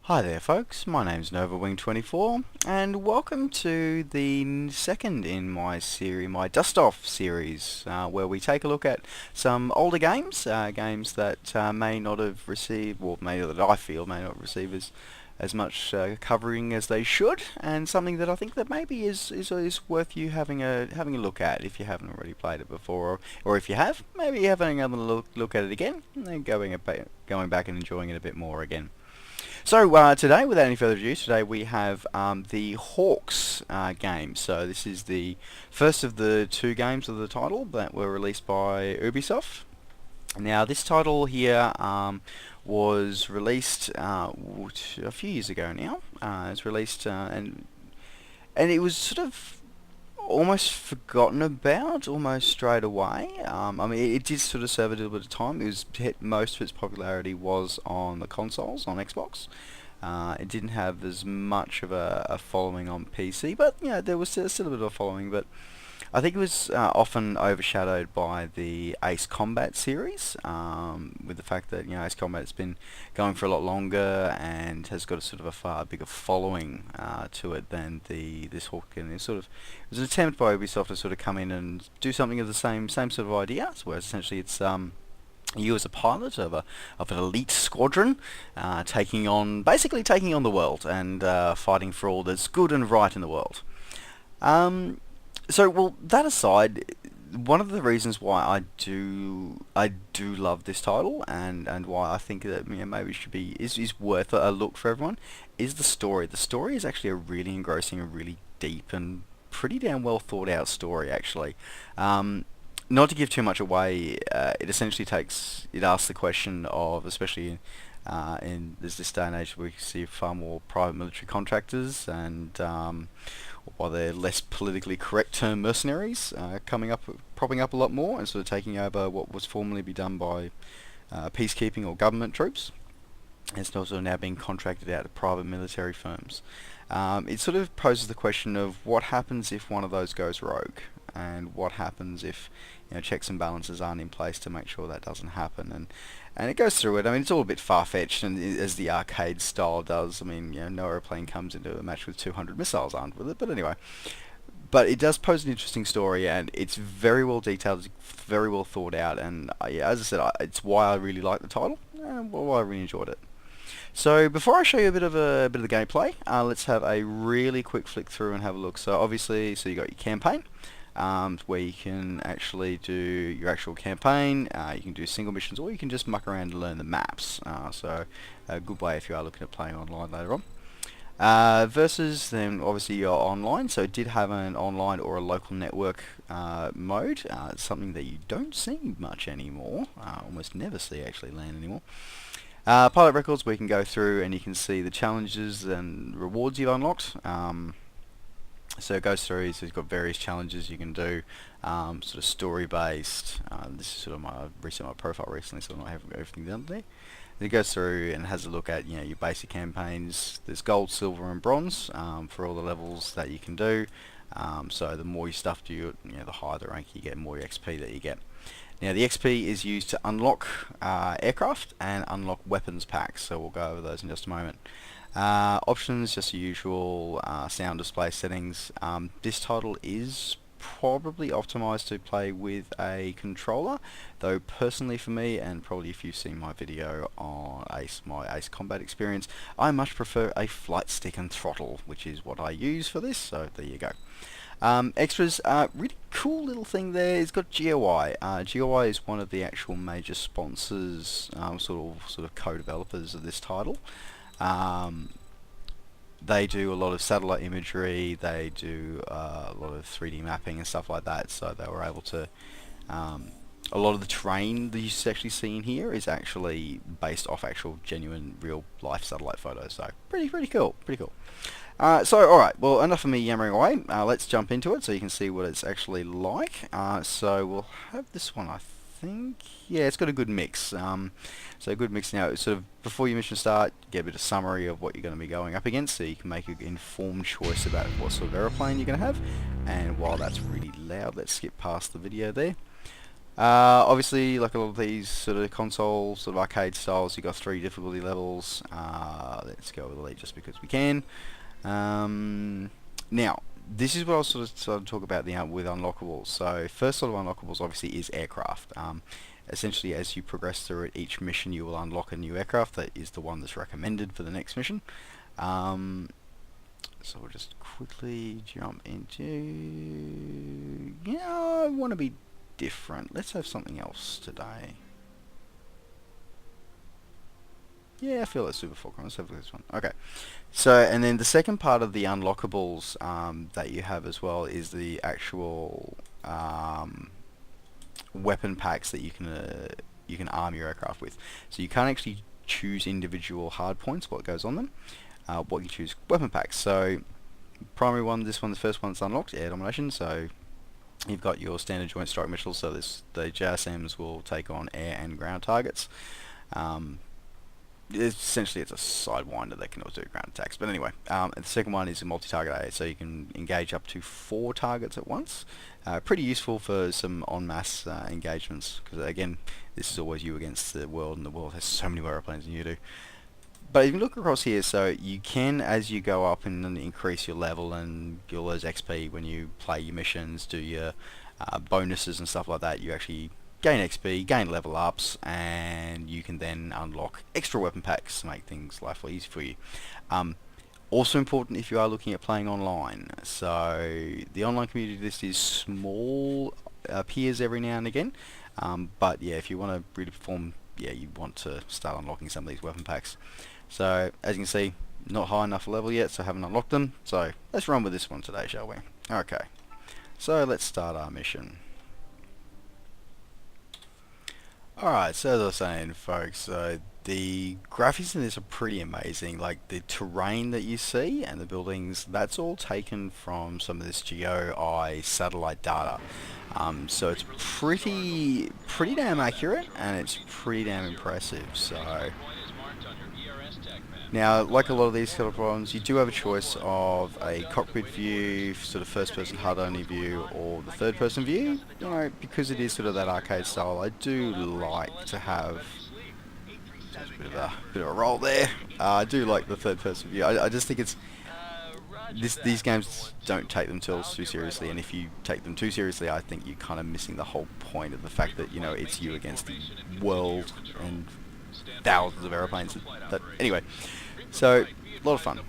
Hi there folks, my name's NovaWing24 and welcome to the second in my series, my Dust Off series, where we take a look at some older games, games that may not have received, or that I feel may not receive as much covering as they should, and something that I think that maybe is worth you having a look at if you haven't already played it before, or if you have, maybe having another look at it again, and then going back and enjoying it a bit more again. So today, without any further ado, today we have the Hawks game. So this is the first of the two games of the title that were released by Ubisoft. Now this title here was released a few years ago now. It's released and it was sort of almost forgotten about almost straight away. I mean, it did sort of serve a little bit of time. It was most of its popularity was on the consoles, on Xbox. It didn't have as much of a following on PC, but you know, there was still a bit of a following. But I think it was often overshadowed by the Ace Combat series, with the fact that Ace Combat's been going for a lot longer and has got a sort of a far bigger following to it than this Hawk. And it was an attempt by Ubisoft to sort of come in and do something of the same sort of idea, where essentially it's you as a pilot of an elite squadron, basically taking on the world and fighting for all that's good and right in the world. Well, that aside, one of the reasons why I do love this title and why I think that maybe it should be is worth a look for everyone is the story. The story is actually a really engrossing and really deep and pretty damn well thought out story actually. Not to give too much away, it essentially asks the question of, especially in this day and age, we see far more private military contractors and while they're less politically correct term mercenaries propping up a lot more and sort of taking over what was formerly be done by peacekeeping or government troops. It's also now being contracted out to private military firms. It sort of poses the question of what happens if one of those goes rogue, and what happens if checks and balances aren't in place to make sure that doesn't happen. And it goes through it. I mean, it's all a bit far-fetched, and as the arcade style does. I mean, no airplane comes into a match with 200 missiles armed with it, but anyway. But it does pose an interesting story, and it's very well detailed, it's very well thought out, and yeah, as I said, it's why I really like the title, and why I really enjoyed it. So before I show you a bit of the gameplay, let's have a really quick flick through and have a look. So obviously, you got your campaign, where you can actually do your actual campaign. You can do single missions, or you can just muck around and learn the maps. So a good way if you are looking at playing online later on. Versus then obviously you're online, so it did have an online or a local network mode, something that you don't see much anymore, almost never see actually land anymore. Pilot records, where you can go through and you can see the challenges and rewards you've unlocked. So it goes through, so you've got various challenges you can do, sort of story based. This is sort of my profile recently, so I don't have everything done there. It goes through and has a look at your basic campaigns. There's gold, silver and bronze for all the levels that you can do. So the more you stuff do, the higher the rank you get, the more XP that you get. Now the XP is used to unlock aircraft and unlock weapons packs, so we'll go over those in just a moment. Options, just the usual sound display settings. This title is probably optimized to play with a controller, though personally for me, and probably if you've seen my video on my Ace Combat experience, I much prefer a flight stick and throttle, which is what I use for this, so there you go. Extras, really cool little thing there. It's got GUI. GUI is one of the actual major sponsors, sort of co-developers of this title. They do a lot of satellite imagery, they do a lot of 3D mapping and stuff like that, so they were able to, a lot of the terrain that you actually see in here is actually based off actual genuine real life satellite photos, so pretty cool. So alright, well enough of me yammering away, let's jump into it so you can see what it's actually like. So we'll have this one, I think, yeah, it's got a good mix. So a good mix now, sort of before your mission start, get a bit of summary of what you're going to be going up against, so you can make an informed choice about what sort of aeroplane you're going to have. And while that's really loud, let's skip past the video there. Obviously, like a lot of these sort of console, sort of arcade styles, you got 3 difficulty levels. Let's go with Elite just because we can. Now, this is what I was sort of talk about with unlockables. So, first sort of unlockables obviously is aircraft. Essentially, as you progress through it, each mission you will unlock a new aircraft that is the one that's recommended for the next mission. So we'll just quickly jump into... Yeah, I want to be different. Let's have something else today. Yeah, I feel like Super Falcon. Let's have this one. Okay. So, and then the second part of the unlockables that you have as well is the actual weapon packs that you can arm your aircraft with. So you can't actually choose individual hard points, what goes on them. What you choose, weapon packs. So, primary one, the first one's unlocked, air domination. So, you've got your standard joint strike missiles. So, the JSMs will take on air and ground targets. Essentially, it's a sidewinder that can also do ground attacks. But anyway, and the second one is a multi-target A, so you can engage up to 4 targets at once. Pretty useful for some en masse engagements, because again, this is always you against the world, and the world has so many more airplanes than you do. But if you look across here, so you can, as you go up and increase your level and get all those XP when you play your missions, do your bonuses and stuff like that, you actually gain XP, gain level ups, and you can then unlock extra weapon packs to make things life easy for you. Also important if you are looking at playing online. So the online community list is small, appears every now and again, but yeah, if you want to really perform, yeah, you want to start unlocking some of these weapon packs. So as you can see, not high enough level yet, so I haven't unlocked them. So let's run with this one today, shall we? Okay, so let's start our mission. Alright, so as I was saying, folks, the graphics in this are pretty amazing. Like, the terrain that you see and the buildings, that's all taken from some of this GeoEye satellite data. So it's pretty damn accurate, and it's pretty damn impressive. So now, like a lot of these sort of problems, you do have a choice of a cockpit view, sort of first-person HUD-only view, or the third-person view. You know, because it is sort of that arcade style, I do like to have just a bit of a roll there. I do like the third-person view. I just think it's these games don't take themselves too seriously, and if you take them too seriously, I think you're kind of missing the whole point of the fact that, you know, it's you against the world and thousands of airplanes. Anyway, so a lot of fun.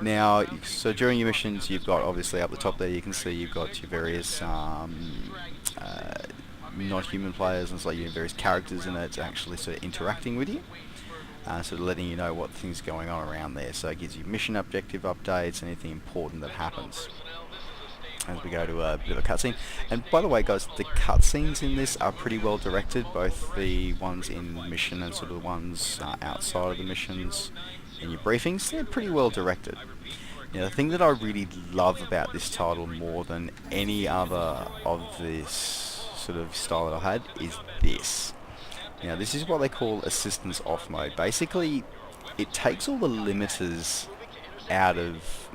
Now, so during your missions, you've got, obviously up the top there, you can see you've got your various non-human players, and it's like your various characters in it actually sort of interacting with you, sort of letting you know what things going on around there. So it gives you mission objective updates, anything important that happens. As we go to a bit of a cutscene. And by the way, guys, the cutscenes in this are pretty well directed, both the ones in mission and sort of the ones outside of the missions in your briefings. They're pretty well directed. Now, the thing that I really love about this title more than any other of this sort of style that I had is this. Now, this is what they call assistance off mode. Basically, it takes all the limiters out of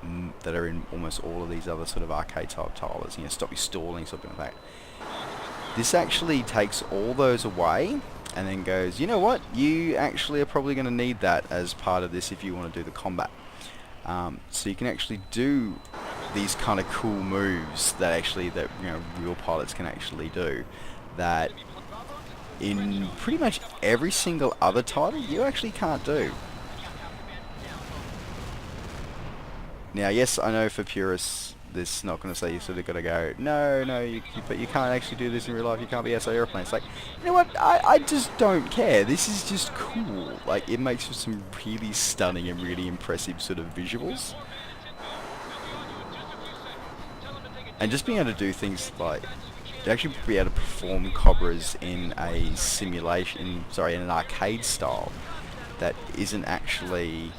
that are in almost all of these other sort of arcade type titles. You know, stop you stalling, something like that. This actually takes all those away and then goes, you know what, you actually are probably going to need that as part of this if you want to do the combat. So you can actually do these kind of cool moves that you know, real pilots can actually do, that in pretty much every single other title you actually can't do. Now, yes, I know for purists, this is not going to say you sort of got to go, no, but you can't actually do this in real life, you can't be outside airplanes. Like, you know what, I just don't care. This is just cool. Like, it makes for some really stunning and really impressive sort of visuals. And just being able to do things like, to actually be able to perform Cobras in a simulation, in an arcade style, that isn't actually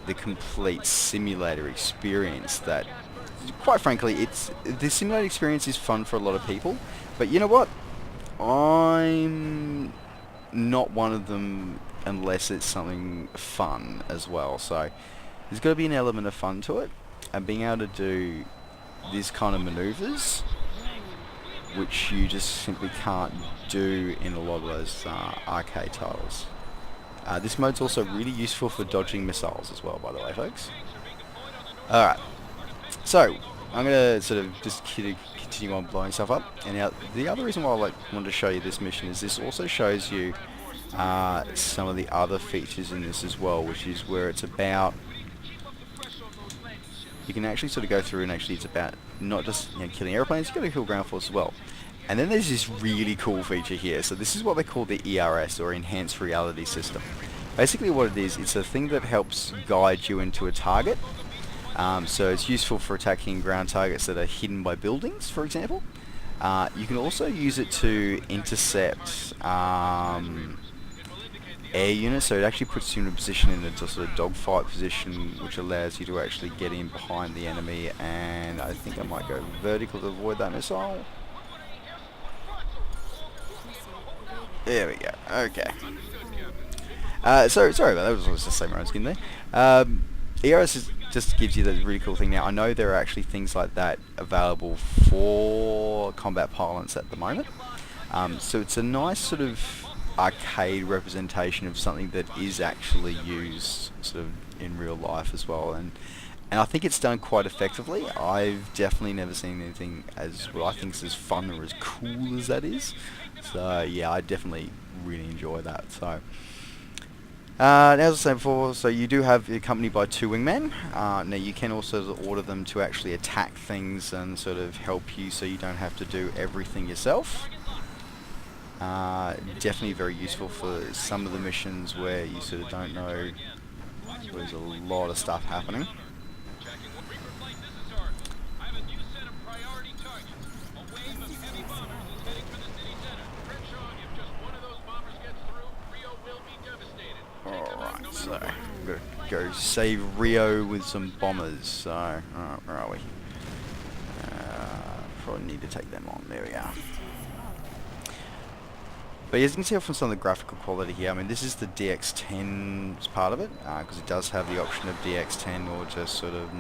the complete simulator experience. That, quite frankly, the simulator experience is fun for a lot of people, but you know what, I'm not one of them unless it's something fun as well. So there's got to be an element of fun to it, and being able to do this kind of maneuvers which you just simply can't do in a lot of those arcade titles. This mode's also really useful for dodging missiles as well, by the way, folks. Alright, so I'm going to sort of just continue on blowing stuff up. And now, the other reason why I wanted to show you this mission is this also shows you some of the other features in this as well, which is where it's about, you can actually sort of go through and actually it's about not just killing airplanes, you've got to kill ground force as well. And then there's this really cool feature here. So this is what they call the ERS, or Enhanced Reality System. Basically what it is, it's a thing that helps guide you into a target. So it's useful for attacking ground targets that are hidden by buildings, for example. You can also use it to intercept air units, so it actually puts you in a position in a sort of dogfight position, which allows you to actually get in behind the enemy, and I think I might go vertical to avoid that missile. There we go, okay. So, sorry about that, I was just saying my own skin there. ERS just gives you the really cool thing now. I know there are actually things like that available for combat pilots at the moment. So it's a nice sort of arcade representation of something that is actually used sort of in real life as well, and I think it's done quite effectively. I've definitely never seen anything as what I think is as fun or as cool as that is. So yeah, I definitely really enjoy that. So as I said before, so you do have accompanied by 2 wingmen. Now you can also order them to actually attack things and sort of help you, so you don't have to do everything yourself. Definitely very useful for some of the missions where you sort of don't know, there's a lot of stuff happening. Alright, so I'm going to go save Rio with some bombers. So, alright, where are we? Probably need to take them on. There we are. But as you can see from some of the graphical quality here, I mean, this is the DX10 as part of it, because it does have the option of DX10 or just sort of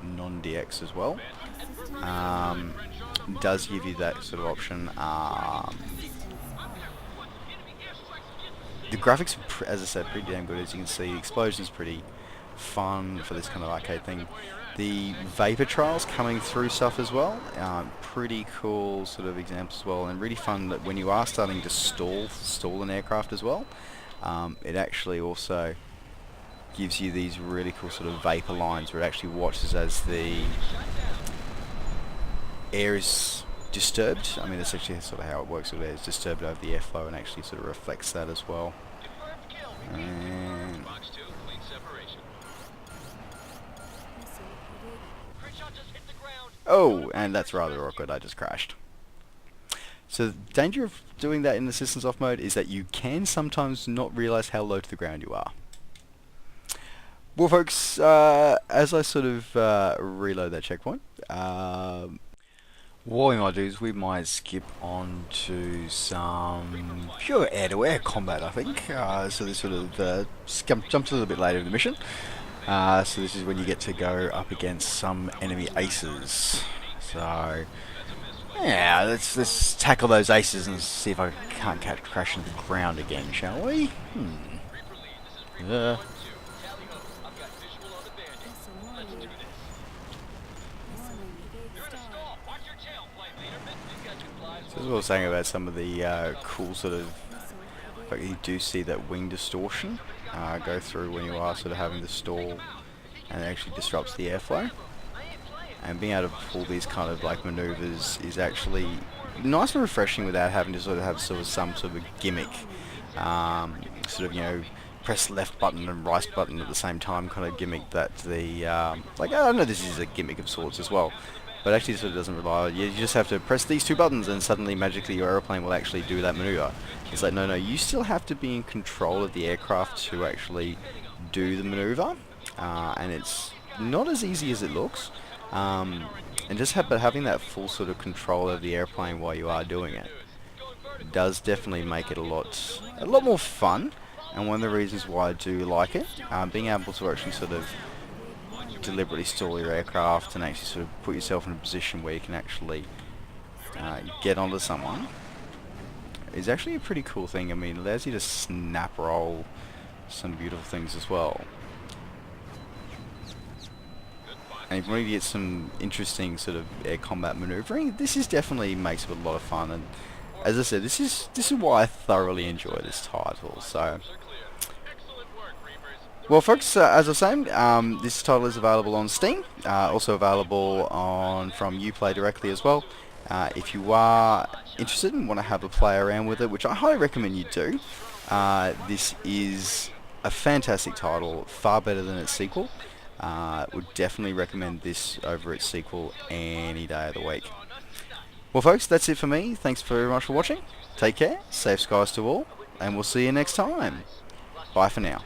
non-DX as well. It does give you that sort of option. The graphics, as I said, pretty damn good. As you can see, the explosion's pretty fun for this kind of arcade thing. The vapor trails coming through stuff as well, pretty cool sort of examples as well, and really fun that when you are starting to stall an aircraft as well, it actually also gives you these really cool sort of vapor lines where it actually watches as the air is disturbed. I mean, that's actually sort of how it works with it. It's disturbed over the airflow and actually sort of reflects that as well. And oh, and that's rather awkward, I just crashed. So the danger of doing that in the systems off mode is that you can sometimes not realise how low to the ground you are. Well folks, as I sort of reload that checkpoint, what we might do is we might skip on to some pure air-to-air combat, I think. So this sort of jumps a little bit later in the mission. So this is when you get to go up against some enemy aces. So yeah, let's tackle those aces and see if I can't crash into the ground again, shall we? So as I was saying about some of the cool sort of, like you do see that wing distortion go through when you are sort of having to stall, and it actually disrupts the airflow. And being able to pull these kind of like maneuvers is actually nice and refreshing without having to sort of have sort of some sort of a gimmick, sort of, you know, press left button and right button at the same time kind of gimmick that the like, I know this is a gimmick of sorts as well, but actually it sort of doesn't rely on you. You just have to press these 2 buttons and suddenly magically your aeroplane will actually do that maneuver. It's like, no, you still have to be in control of the aircraft to actually do the maneuver, and it's not as easy as it looks. And just having that full sort of control of the airplane while you are doing it does definitely make it a lot more fun, and one of the reasons why I do like it, being able to actually sort of deliberately stall your aircraft and actually sort of put yourself in a position where you can actually get onto someone is actually a pretty cool thing. I mean, it allows you to snap roll some beautiful things as well. And if you want to get some interesting sort of air combat maneuvering, this is definitely makes it a lot of fun. And as I said, this is why I thoroughly enjoy this title. So, well, folks, as I was saying, this title is available on Steam, also available on from Uplay directly as well. If you are interested and want to have a play around with it, which I highly recommend you do, this is a fantastic title, far better than its sequel. Would definitely recommend this over its sequel any day of the week. Well, folks, that's it for me. Thanks very much for watching. Take care, safe skies to all, and we'll see you next time. Bye for now.